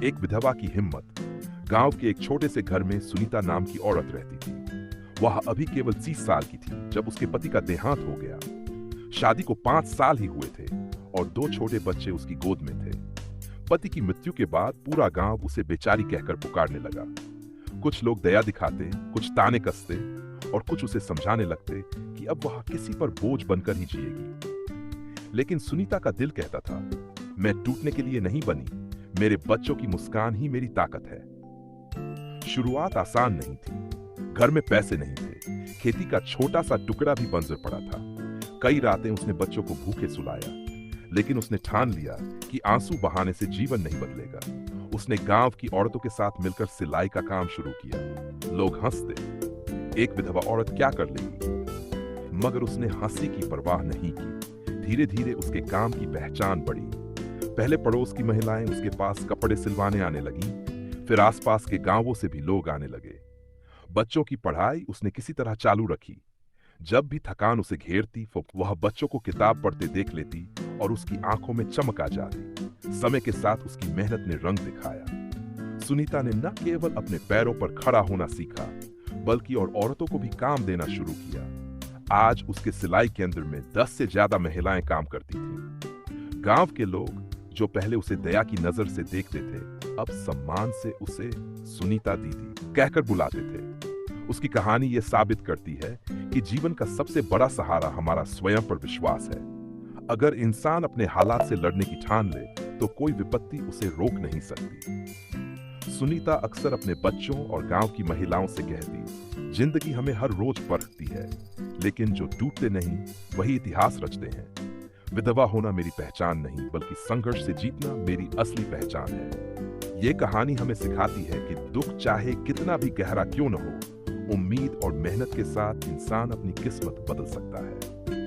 एक विधवा की हिम्मत। गांव के एक छोटे से घर में सुनीता नाम की औरत रहती थी। वह अभी केवल 30 साल की थी जब उसके पति का देहांत हो गया। शादी को 5 साल ही हुए थे और 2 छोटे बच्चे उसकी गोद में थे। पति की मृत्यु के बाद पूरा गांव उसे बेचारी कहकर पुकारने लगा। कुछ लोग दया दिखाते, कुछ ताने कसते और कुछ उसे समझाने लगते कि अब वह किसी पर बोझ बनकर ही जिएगी। लेकिन सुनीता का दिल कहता था, मैं टूटने के लिए नहीं बनी, मेरे बच्चों की मुस्कान ही मेरी ताकत है। शुरुआत आसान नहीं थी। घर में पैसे नहीं थे, खेती का छोटा सा टुकड़ा भी बंजर पड़ा था। कई रातें उसने बच्चों को भूखे सुलाया, लेकिन उसने ठान लिया कि आंसू बहाने से जीवन नहीं बदलेगा। उसने गांव की औरतों के साथ मिलकर सिलाई का काम शुरू किया। लोग हंसते, एक विधवा औरत क्या कर लेगी, मगर उसने हंसी की परवाह नहीं की। धीरे धीरे उसके काम की पहचान बढ़ी। पहले पड़ोस की महिलाएं उसके पास कपड़े सिलवाने आने लगीं, फिर आसपास के गांवों से भी लोग आने लगे। बच्चों की पढ़ाई उसने किसी तरह चालू रखी। जब भी थकान उसे घेरती, वह बच्चों को किताब पढ़ते देख लेती और उसकी आंखों में चमक आ जाती। समय के साथ उसकी मेहनत ने रंग दिखाया। सुनीता ने न केवल अपने पैरों पर खड़ा होना सीखा, बल्कि और औरतों को भी काम देना शुरू किया। आज उसके सिलाई केंद्र में 10 से ज्यादा महिलाएं काम करती थीं। गांव के लोग जो पहले उसे दया की नजर से देखते थे, अब सम्मान से उसे सुनीता दीदी कहकर बुलाते थे। उसकी कहानी यह साबित करती है कि जीवन का सबसे बड़ा सहारा हमारा स्वयं पर विश्वास है। अगर इंसान अपने हालात से लड़ने की ठान ले, तो कोई विपत्ति उसे रोक नहीं सकती। सुनीता अक्सर अपने बच्चों और गांव की महिलाओं से कहती, जिंदगी हमें हर रोज परखती है, लेकिन जो टूटते नहीं वही इतिहास रचते हैं। विधवा होना मेरी पहचान नहीं, बल्कि संघर्ष से जीतना मेरी असली पहचान है। ये कहानी हमें सिखाती है कि दुख चाहे कितना भी गहरा क्यों न हो, उम्मीद और मेहनत के साथ इंसान अपनी किस्मत बदल सकता है।